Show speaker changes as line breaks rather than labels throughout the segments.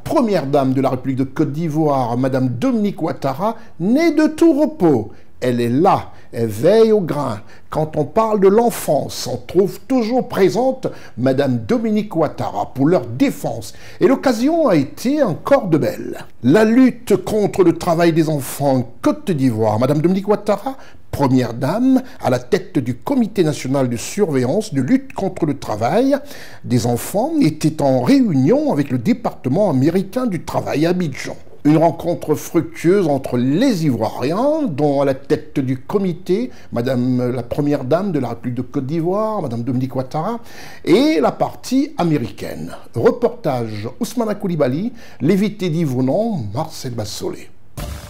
première dame de la République de Côte d'Ivoire, Madame Dominique Ouattara, n'est de tout repos. Elle est là, elle veille au grain. Quand on parle de l'enfance, on trouve toujours présente Madame Dominique Ouattara pour leur défense. Et l'occasion a été encore de belle. La lutte contre le travail des enfants en Côte d'Ivoire, Madame Dominique Ouattara, première dame, à la tête du Comité national de surveillance de lutte contre le travail des enfants, était en réunion avec le département américain du travail à Abidjan. Une rencontre fructueuse entre les Ivoiriens, dont à la tête du comité, Madame la Première Dame de la République de Côte d'Ivoire, Madame Dominique Ouattara, et la partie américaine. Reportage Ousmane Koulibaly, Lévi Divounon, Marcel Bassolé.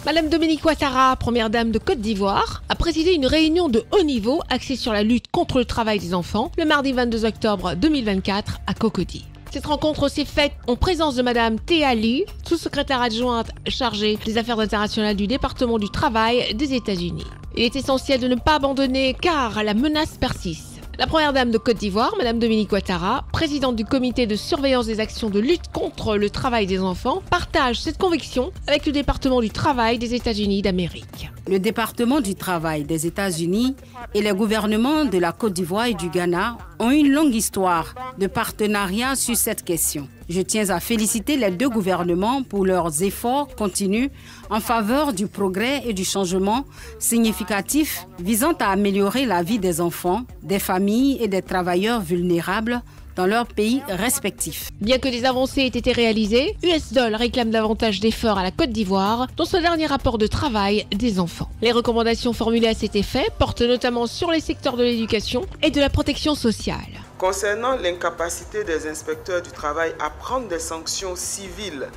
Madame Dominique Ouattara, Première Dame de Côte d'Ivoire, a présidé une réunion de haut niveau axée sur la lutte contre le travail des enfants le mardi 22 octobre 2024 à Cocody. Cette rencontre s'est faite en présence de Madame Thea Lee, sous-secrétaire adjointe chargée des affaires internationales du département du travail des États-Unis. Il est essentiel de ne pas abandonner car la menace persiste. La Première Dame de Côte d'Ivoire, Madame Dominique Ouattara, présidente du comité de surveillance des actions de lutte contre le travail des enfants, partage cette conviction avec le département du travail des États-Unis d'Amérique.
Le département du travail des États-Unis et les gouvernements de la Côte d'Ivoire et du Ghana ont une longue histoire de partenariat sur cette question. Je tiens à féliciter les deux gouvernements pour leurs efforts continus en faveur du progrès et du changement significatif visant à améliorer la vie des enfants, des familles et des travailleurs vulnérables dans leurs pays respectifs.
Bien que des avancées aient été réalisées, USDOL réclame davantage d'efforts à la Côte d'Ivoire dans ce dernier rapport de travail des enfants. Les recommandations formulées à cet effet portent notamment sur les secteurs de l'éducation et de la protection sociale.
Concernant l'incapacité des inspecteurs du travail à prendre des sanctions civiles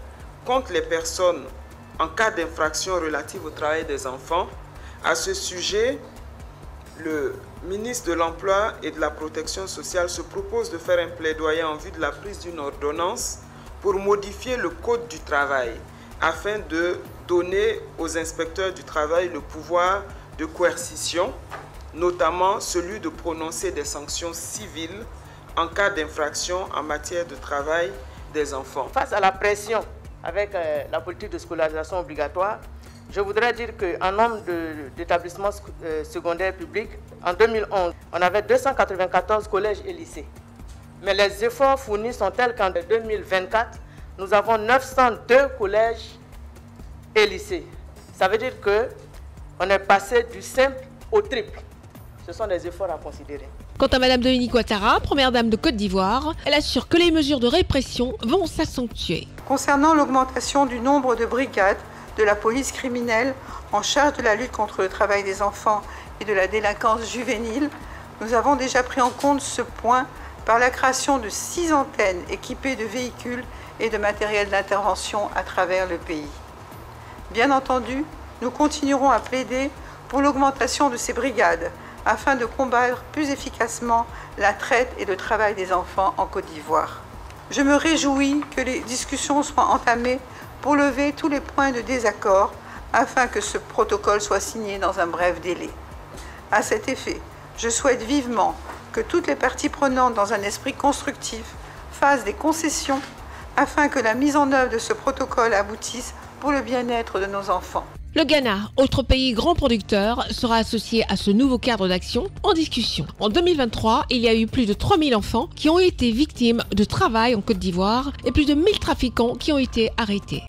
contre les personnes en cas d'infraction relative au travail des enfants, à ce sujet, le ministre de l'Emploi et de la Protection sociale se propose de faire un plaidoyer en vue de la prise d'une ordonnance pour modifier le Code du travail afin de donner aux inspecteurs du travail le pouvoir de coercition, notamment celui de prononcer des sanctions civiles en cas d'infraction en matière de travail des enfants.
Face à la pression avec la politique de scolarisation obligatoire, je voudrais dire qu'en nombre d'établissements secondaires publics, en 2011, on avait 294 collèges et lycées. Mais les efforts fournis sont tels qu'en 2024, nous avons 902 collèges et lycées. Ça veut dire qu'on est passé du simple au triple. Ce sont des efforts à considérer.
Quant à Madame Dominique Ouattara, Première Dame de Côte d'Ivoire, elle assure que les mesures de répression vont s'accentuer.
Concernant l'augmentation du nombre de brigades de la police criminelle en charge de la lutte contre le travail des enfants et de la délinquance juvénile, nous avons déjà pris en compte ce point par la création de 6 antennes équipées de véhicules et de matériel d'intervention à travers le pays. Bien entendu, nous continuerons à plaider pour l'augmentation de ces brigades afin de combattre plus efficacement la traite et le travail des enfants en Côte d'Ivoire. Je me réjouis que les discussions soient entamées pour lever tous les points de désaccord afin que ce protocole soit signé dans un bref délai. À cet effet, je souhaite vivement que toutes les parties prenantes dans un esprit constructif fassent des concessions afin que la mise en œuvre de ce protocole aboutisse pour le bien-être de nos enfants.
Le Ghana, autre pays grand producteur, sera associé à ce nouveau cadre d'action en discussion. En 2023, il y a eu plus de 3000 enfants qui ont été victimes de travail en Côte d'Ivoire et plus de 1000 trafiquants qui ont été arrêtés.